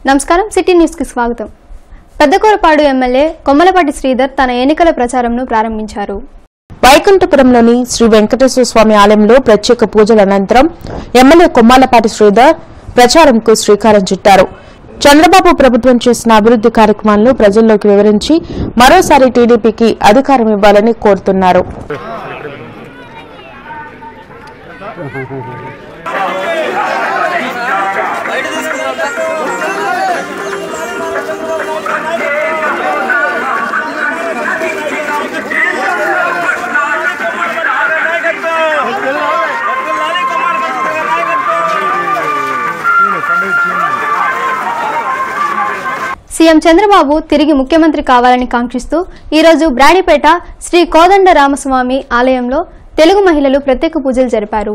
నమస్కారం city news కి స్వాగతం. పెద్దకూరపాడు ఎమ్మెల్యే కొమ్మలపాటి శ్రీధర్ తన ఎన్నికల ప్రచారంను ప్రారంభించారు. వైకుంఠపురంలోని శ్రీ వెంకటేశ్వర స్వామి ఆలయంలో ప్రత్యేక పూజల అనంతరం ఎమ్మెల్యే కొమ్మలపాటి శ్రీధర్ ప్రచారంకు శ్రీకారం చుట్టారు. చంద్రబాబు ప్రభుత్వం చేసిన అభివృద్ది కార్యక్రమాలను ప్రజల్లోకి వివరించి మరోసారి టీడీపీకి అధికారం ఇవ్వాలని కోరుతున్నారు. సీఎం చంద్రబాబు తిరిగి ముఖ్యమంత్రి కావాలని కాంక్షిస్తూ ఈరోజు బ్రాడీపేట శ్రీ కోదండ రామస్వామి ఆలయంలో తెలుగు మహిళలు ప్రత్యేక పూజలు జరిపారు.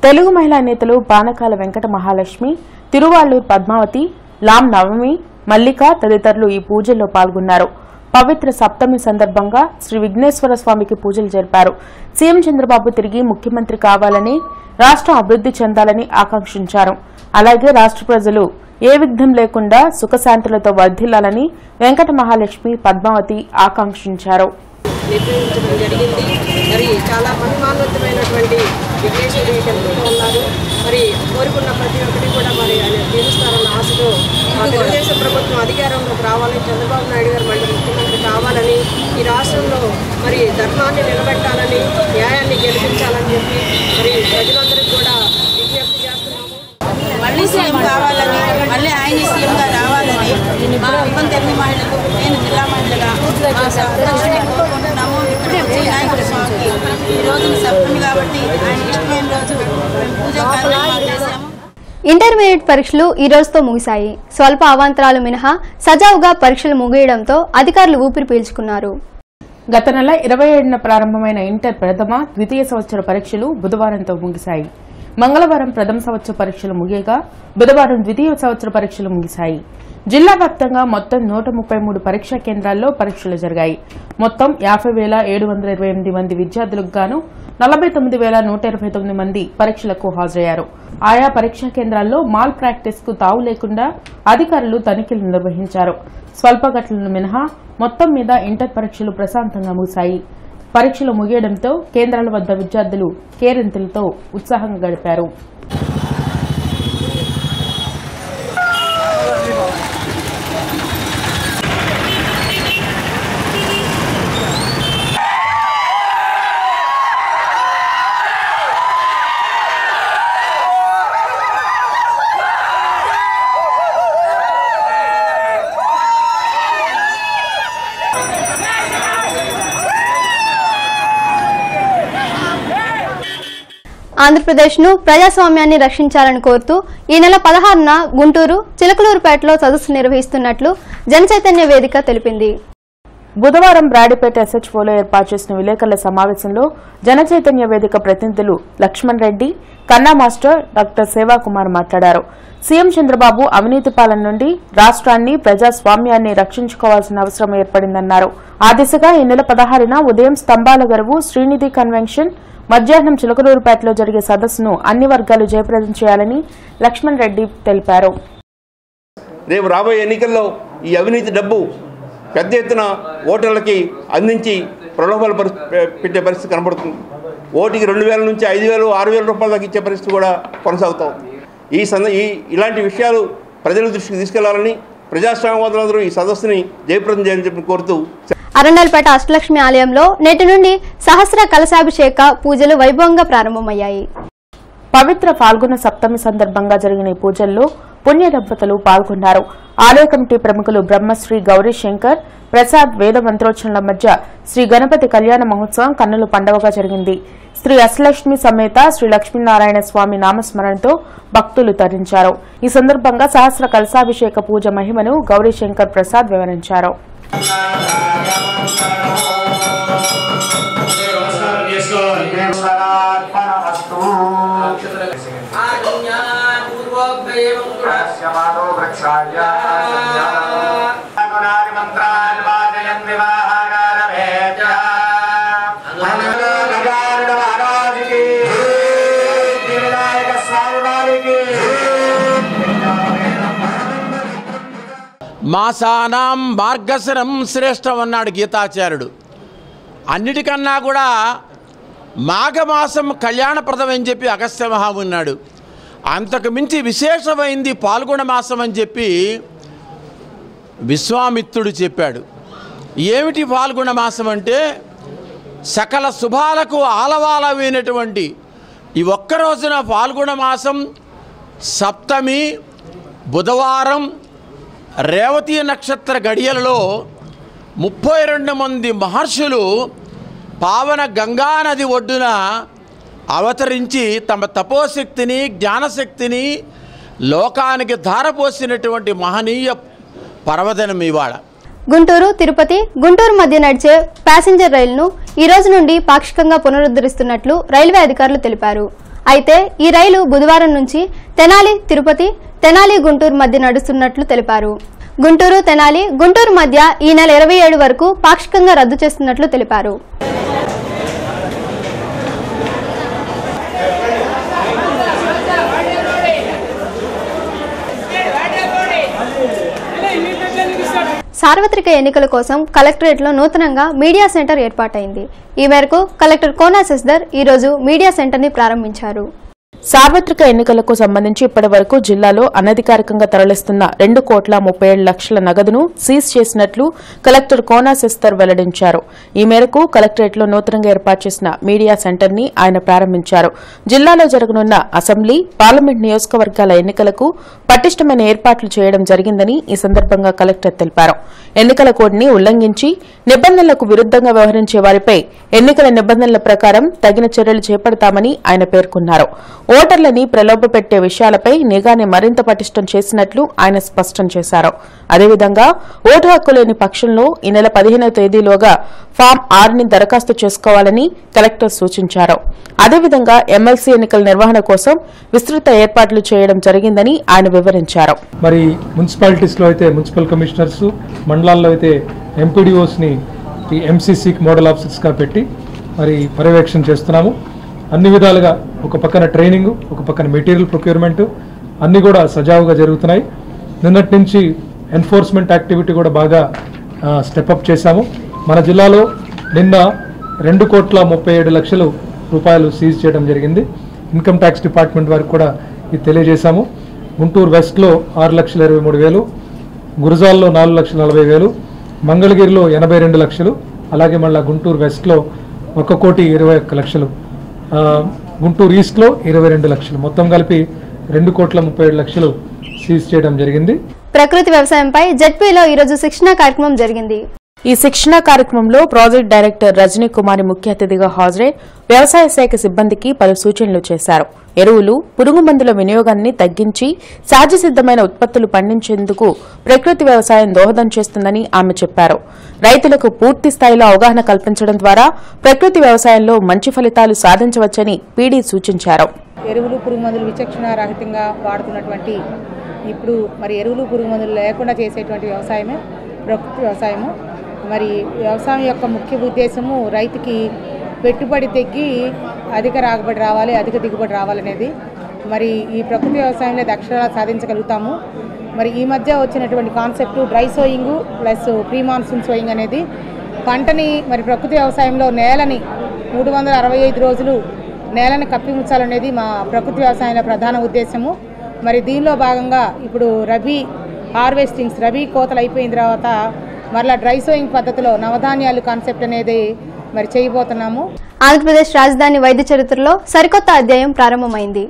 తెలుగు మహిళా నేతలు పానకాల వెంకట మహాలక్ష్మి, తిరువాళ్లూరు పద్మావతి, లాం నవమి, మల్లిక తదితరులు ఈ పూజల్లో పాల్గొన్నారు. పవిత్ర సప్తమి సందర్భంగా శ్రీ విఘ్నేశ్వర స్వామికి పూజలు జరిపారు. సీఎం చంద్రబాబు తిరిగి ముఖ్యమంత్రి కావాలని, రాష్ట్రం అభివృద్ది చెందాలని ఆకాంక్షించారు. అలాగే రాష్ట్ర ప్రజలు ఏ విఘ్నం లేకుండా సుఖశాంతులతో వర్ధిల్లాలని వెంకట మహాలక్ష్మి, పద్మావతి ఆకాంక్షించారు. నిర్వహించడం జరిగింది. మరి చాలా మహిమాన్వితమైనటువంటి విఘ్నేశ్వరుడి టెంపుల్లో ఉన్నారు. మరి కోరుకున్న ప్రతి ఒక్కటి కూడా మరి ఆయన తీరుస్తారన్న ఆశతో తెలుగుదేశం ప్రభుత్వం అధికారంలోకి రావాలని, చంద్రబాబు నాయుడు గారు మళ్ళీ ముఖ్యమంత్రి కావాలని, ఈ రాష్ట్రంలో మరి ధర్మాన్ని నిలబెట్టాలని, న్యాయాన్ని గెలిపించాలని చెప్పి మరి ప్రజలందరికీ కూడా విజ్ఞప్తి చేస్తున్నాము. మళ్ళీ సీఎం కావాలని, మళ్ళీ ఆయన సీఎంగా రావాలని మా అప్పం తెలుగు మహిళలు, నేను జిల్లా మహిళగా మా సంరక్షణ కోరుకుంటున్నాము. వినాయకుడి స్వామికి ఈ రోజున సప్తమి కాబట్టి ఆయన ఇష్టమైన రోజు మేము పూజా కార్యక్రమాలు చేశాము. ఇంటర్మీడియట్ పరీక్షలు ఈ రోజుతో ముగిశాయి. స్వల్ప అవాంతరాలు మినహా సజావుగా పరీక్షలు ముగియడంతో అధికారులు ఊపిరి పీల్చుకున్నారు. గత నెల 27న ప్రారంభమైన ఇంటర్ ప్రథమ, ద్వితీయ సంవత్సర పరీక్షలు బుధవారంతో ముగిశాయి. మంగళవారం ప్రథమ సంవత్సర పరీక్షలు ముగియగా బుధవారం ద్వితీయ సంవత్సర పరీక్షలు ముగిశాయి. జిల్లా వ్యాప్తంగా మొత్తం 133 పరీక్షా కేంద్రాల్లో పరీక్షలు జరిగాయి. మొత్తం 50,728 మంది విద్యార్థులకు గాను 49,129 మంది పరీక్షలకు హాజరయ్యారు. ఆయా పరీక్షా కేంద్రాల్లో మాల్ ప్రాక్టీస్ కు తావు లేకుండా అధికారులు తనిఖీలు నిర్వహించారు. స్వల్ప ఘటనలు మినహా మొత్తం మీద ఇంటర్ పరీక్షలు ప్రశాంతంగా ముగిశాయి. పరీక్షలు ముగియడంతో కేంద్రాల వద్ద విద్యార్థులు కేరింతలతో ఉత్సాహంగా గడిపారు. ఆంధ్రప్రదేశ్ను ప్రజాస్వామ్యాన్ని రక్షించాలని కోరుతూ ఈ నెల 16న గుంటూరు చిలకలూరుపేటలో సదస్సు నిర్వహిస్తున్నట్లు జనచైతన్య వేదిక తెలిపింది. బుధవారం బ్రాడీపేట ఎస్హెచ్ఓలో ఏర్పాటు చేసిన విలేకరుల సమావేశంలో జనచైతన్య వేదిక ప్రతినిధులు లక్ష్మణ్ రెడ్డి, కన్నా మాస్టర్, డాక్టర్ సేవాకుమార్ మాట్లాడారు. సీఎం చంద్రబాబు అవినీతి పాలన నుండి రాష్ట్రాన్ని, ప్రజాస్వామ్యాన్ని రక్షించుకోవాల్సిన అవసరం ఏర్పడిందన్నారు. ఆ దిశగా ఈ నెల 16న ఉదయం స్తంభాల గరువు శ్రీనిధి కన్వెన్షన్, మధ్యాహ్నం చిలకలూరుపేటలో జరిగే సదస్సును అన్ని వర్గాలు జయప్రదం చేయాలని లక్ష్మణ్ రెడ్డి తెలిపారు. రేపు రాబోయే ఎన్నికల్లో ఈ అవినీతి డబ్బు పెద్ద ఎత్తున ఓటర్లకి అందించి ప్రలోభాలు పెట్టే పరిస్థితి కనబడుతుంది. ఓటుకి 2,000 నుంచి 5,000, 6,000 రూపాయల దాకా ఇచ్చే పరిస్థితి కూడా కొనసాగుతాం. ఇలాంటి విషయాలు ప్రజల దృష్టికి తీసుకెళ్లాలని, ప్రజాస్వామ్యవాదులందరూ ఈ సదస్సుని జయప్రదం చేయాలని చెప్పి కోరుతూ అరండల్పేట అష్టలక్ష్మి ఆలయంలో నేటి నుండి సహస్ర కలశాభిషేక పూజలు వైభవంగా ప్రారంభమయ్యాయి. పవిత్ర ఫాల్గుణ సప్తమి సందర్భంగా జరిగిన ఈ పూజల్లో పుణ్య దంపతులు పాల్గొన్నారు. ఆలయ కమిటీ ప్రముఖులు బ్రహ్మశ్రీ గౌరీ శంకర్ ప్రసాద్ వేద మంత్రోచ్చరణల మధ్య శ్రీ గణపతి కళ్యాణ మహోత్సవం కన్నుల పండుగగా జరిగింది. శ్రీ అష్టలక్ష్మి సమేత శ్రీ లక్ష్మీనారాయణ స్వామి నామస్మరణతో భక్తులు తరించారు. ఈ సందర్భంగా సహస్ర కలశాభిషేక పూజ మహిమను గౌరీ శంకర్ ప్రసాద్ వివరించారు. మాసానాం మార్గశిరం శ్రేష్టం అన్నాడు గీతాచార్యుడు. అన్నిటికన్నా కూడా మాఘమాసం కళ్యాణప్రదం అని చెప్పి అగస్త్య మహాముని అన్నాడు. అంతకు మించి విశేషమైంది పాల్గొన మాసం అని చెప్పి విశ్వామిత్రుడు చెప్పాడు. ఏమిటి పాల్గొన మాసం అంటే సకల శుభాలకు ఆలవాలమైనటువంటి ఈ ఒక్క రోజున పాల్గొన మాసం సప్తమి బుధవారం రేవతి నక్షత్ర గడియలలో 32 మంది మహర్షులు పావన గంగానది ఒడ్డున అవతరించి తమ తపోశక్తిని జ్ఞానశక్తిని లోకానికి ధారపోసినటువంటి మహనీయ పర్వదినం ఇవాళ. గుంటూరు తిరుపతి గుంటూరు మధ్య నడిచే ప్యాసింజర్ రైలును ఈ రోజు నుండి పాక్షికంగా పునరుద్ధరిస్తున్నట్లు రైల్వే అధికారులు తెలిపారు. అయితే ఈ రైలు బుధవారం నుంచి తెనాలి తిరుపతి తెనాలి గుంటూరు మధ్య నడుస్తున్నట్లు తెలిపారు. గుంటూరు తెనాలి గుంటూరు మధ్య ఈ నెల 27 వరకు పాక్షికంగా రద్దు చేస్తున్నట్లు తెలిపారు. సార్వత్రిక ఎన్నికల కోసం కలెక్టరేట్లో నూతనంగా మీడియా సెంటర్ ఏర్పాటైంది. ఈ మేరకు కలెక్టర్ కోనా శశిధర్ ఈ రోజు మీడియా సెంటర్ని ప్రారంభించారు. సార్వత్రిక ఎన్నికలకు సంబంధించి ఇప్పటి వరకు జిల్లాలో అనధికారికంగా తరలిస్తున్న 2,37,00,000 నగదును సీజ్ చేసినట్లు కలెక్టర్ కోనా శశిధర్ వెల్లడించారు. ఈ మేరకు కలెక్టరేట్లో నూతనంగా ఏర్పాటు చేసిన మీడియా సెంటర్ ని ఆయన ప్రారంభించారు. జిల్లాలో జరగనున్న అసెంబ్లీ పార్లమెంట్ నియోజకవర్గాల ఎన్నికలకు పటిష్టమైన ఏర్పాట్లు చేయడం జరిగిందని ఈ సందర్భంగా కలెక్టర్ తెలిపారు. ఎన్నికల కోడ్ని ఉల్లంఘించి నిబంధనలకు విరుద్దంగా వ్యవహరించే వారిపై ఎన్నికల నిబంధనల ప్రకారం తగిన చర్యలు చేపడతామని ఆయన పేర్కొన్నారు. ఓటర్లని ప్రలోభపెట్టే విషయాలపై నిఘాని మరింత పటిష్టం చేసినట్లు ఆయన స్పష్టం చేశారు. అదేవిధంగా ఓటు హక్కు లేని పక్షంలో ఈ నెల 15వ తేదీలోగా ఫామ్ 6ని దరఖాస్తు చేసుకోవాలని కలెక్టర్ సూచించారు. అదేవిధంగా ఎమ్మెల్సీ ఎన్నికల నిర్వహణ కోసం విస్తృత ఏర్పాట్లు చేయడం జరిగిందని ఆయన వివరించారు. మరి మున్సిపాలిటీస్లో అయితే మున్సిపల్ కమిషనర్స్, మండలాల్లో అయితే ఎంపీడీఓస్ని ఈ ఎంసీసీకి మోడల్ ఆఫీసర్స్గా పెట్టి మరి పర్యవేక్షణ చేస్తున్నాము. అన్ని విధాలుగా ఒక పక్కన ట్రైనింగ్, ఒక పక్కన మెటీరియల్ ప్రొక్యూర్మెంట్ అన్నీ కూడా సజావుగా జరుగుతున్నాయి. నిన్నటి నుంచి ఎన్ఫోర్స్మెంట్ యాక్టివిటీ కూడా బాగా స్టెప్అప్ చేశాము. మన జిల్లాలో నిన్న 2,37,00,000 రూపాయలు సీజ్ చేయడం జరిగింది. ఇన్కమ్ ట్యాక్స్ డిపార్ట్మెంట్ వారికి కూడా ఇది తెలియజేశాము. గుంటూరు వెస్ట్లో 6,23,000, గురజాల్లో 4,40,000, మంగళగిరిలో 82 లక్షలు, అలాగే మళ్ళీ గుంటూరు వెస్ట్లో 1,21,00,000, గుంటూరు ఈస్ట్లో 22 లక్షలు, మొత్తం కలిపి 2,37,00,000 సీజ్ చేయడం జరిగింది. ప్రకృతి వ్యవసాయంపై జెడ్పీలో ఈరోజు శిక్షణా కార్యక్రమం జరిగింది. ఈ శిక్షణా కార్యక్రమంలో ప్రాజెక్ట్ డైరెక్టర్ రజనీ కుమారి ముఖ్య అతిథిగా హాజరై వ్యవసాయ శాఖ సిబ్బందికి పలు సూచనలు చేశారు. ఎరువులు, పురుగు మందుల వినియోగాన్ని తగ్గించి సహజసిద్దమైన ఉత్పత్తులు పండించేందుకు ప్రకృతి వ్యవసాయం దోహదం చేస్తుందని ఆమె చెప్పారు. రైతులకు పూర్తి స్థాయిలో అవగాహన కల్పించడం ద్వారా ప్రకృతి వ్యవసాయంలో మంచి ఫలితాలు సాధించవచ్చని పీడీ సూచించారు. ఎరువులు, పురుగు మందులు విచక్షణారహితంగా వాడుతున్నటువంటి ఇప్పుడు మరి ఎరువులు, పురుగు మందులు లేకుండా చేసేటువంటి వ్యవసాయమే ప్రకృతి వ్యవసాయము. మరి వ్యవసాయం యొక్క ముఖ్య ఉద్దేశము రైతుకి పెట్టుబడి తగ్గి అధిక రాబడి రావాలి, అధిక దిగుబడి రావాలనేది. మరి ఈ ప్రకృతి వ్యవసాయంలో అక్షరాలు సాధించగలుగుతాము. మరి ఈ మధ్య వచ్చినటువంటి concept dry sowing plus pre monsoon sowing అనేది పంటని మరి ప్రకృతి వ్యవసాయంలో నేలని 365 రోజులు నేలని కప్పిముచ్చాలనేది మా ప్రకృతి వ్యవసాయంలో ప్రధాన ఉద్దేశము. మరి దీనిలో భాగంగా ఇప్పుడు రబీ హార్వెస్టింగ్స్, రబీ కోతలు అయిపోయిన తర్వాత మరలా డ్రై సోయింగ్ పద్ధతిలో నవధాన్యాలు కాన్సెప్ట్ అనేది మరి చేయబోతున్నాము. ఆంధ్రప్రదేశ్ రాజధాని వైద్య చరిత్రలో సరికొత్త అధ్యాయం ప్రారంభమైంది.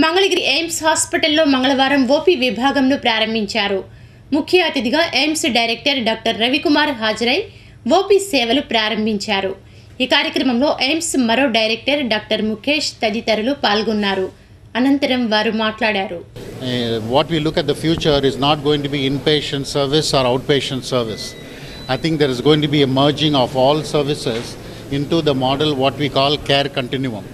మంగళగిరి ఎయిమ్స్ హాస్పిటల్లో మంగళవారం ఓపీ విభాగంను ప్రారంభించారు. ముఖ్య అతిథిగా ఎయిమ్స్ డైరెక్టర్ డాక్టర్ రవికుమార్ హాజరై ఓపీ సేవలు ప్రారంభించారు. ఈ కార్యక్రమంలో ఎయిమ్స్ మరో డైరెక్టర్ డాక్టర్ ముఖేష్ తదితరులు పాల్గొన్నారు. అనంతరం వారు మాట్లాడారు. What we look at the future is not going to be inpatient service or outpatient service. I think there is going to be a merging of all services into the model what we call care continuum.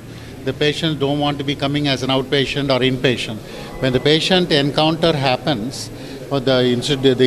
The patients don't want to be coming as an outpatient or inpatient. When the patient encounter happens, the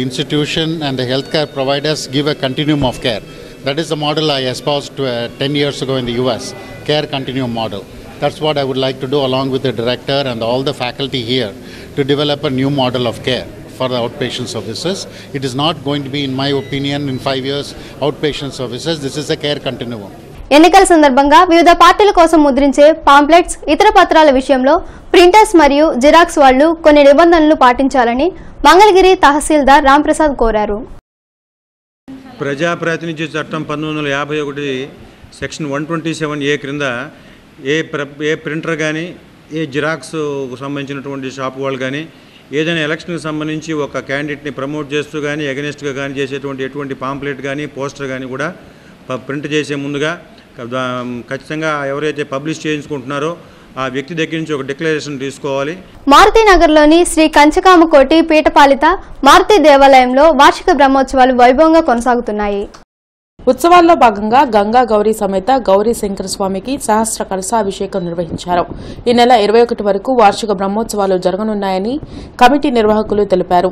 institution and the healthcare providers give a continuum of care. That is the model I espoused 10 years ago in the US, care continuum model. That's what I would like to do along with the director and all the faculty here to develop a new model of care for the outpatient services. It is not going to be, in my opinion, in 5 years, outpatient services. This is a care continuum. ఎన్నికల సందర్భంగా వివిధ పార్టీల కోసం ముద్రించే pamphlets, ఇతర పత్రాల విషయంలో printers మరియు జిరాక్స్ వాళ్లు కొన్ని నిబంధనలు పాటించాలని మంగళగిరి తహసీల్దార్ రాంప్రసాద్ కోరారు. ప్రజాప్రాతినిధ్య చట్టం 1951 సెక్షన్ 127A క్రింద ఏ ప్రింటర్ కానీ, ఏ జిరాక్స్ సంబంధించినటువంటి షాప్ వాళ్ళు కానీ ఏదైనా ఎలక్షన్కి సంబంధించి ఒక క్యాండిడేట్ని ప్రమోట్ చేస్తూ కానీ ఎగనెస్ట్గా కానీ చేసేటువంటి ఎటువంటి పాంప్లెట్ కానీ పోస్టర్ కానీ కూడా ప్రింట్ చేసే ముందుగా ఖచ్చితంగా ఎవరైతే పబ్లిష్ చేయించుకుంటున్నారో ఆ వ్యక్తి దగ్గర నుంచి ఒక డిక్లరేషన్ తీసుకోవాలి. మారుతినగర్లోని శ్రీ కంచకామకోటి పీఠపాలిత మారుతి దేవాలయంలో వార్షిక బ్రహ్మోత్సవాలు వైభవంగా కొనసాగుతున్నాయి. ఉత్సవాల్లో భాగంగా గంగా గౌరీ సమేత గౌరీ శంకర స్వామికి సహస్ర కలశాభిషేకం నిర్వహించారు. ఈ నెల 21 వరకు వార్షిక బ్రహ్మోత్సవాలు జరగనున్నాయని కమిటీ నిర్వాహకులు తెలిపారు.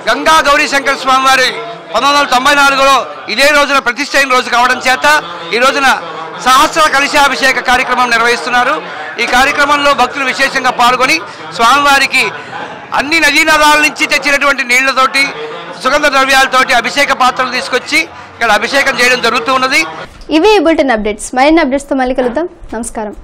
గంగా గౌరీ శంకర స్వామి వారి 1994లో ఇదే రోజున ప్రతిష్ఠ అయిన రోజు కావడం చేత ఈ రోజున సహస్ర కలశాభిషేక కార్యక్రమం నిర్వహిస్తున్నారు. ఈ కార్యక్రమంలో భక్తులు విశేషంగా పాల్గొని స్వామివారికి అన్ని నదీనదాల నుంచి తెచ్చినటువంటి నీళ్లతోటి సుగంధ ద్రవ్యాలతోటి అభిషేక పాత్రలు తీసుకొచ్చి ఇక్కడ అభిషేకం చేయడం జరుగుతూ ఉన్నది. ఇవి బులెటిన్ అప్డేట్స్. మరిన్ని అప్డేట్స్తో మళ్ళీ కలుద్దాం. నమస్కారం.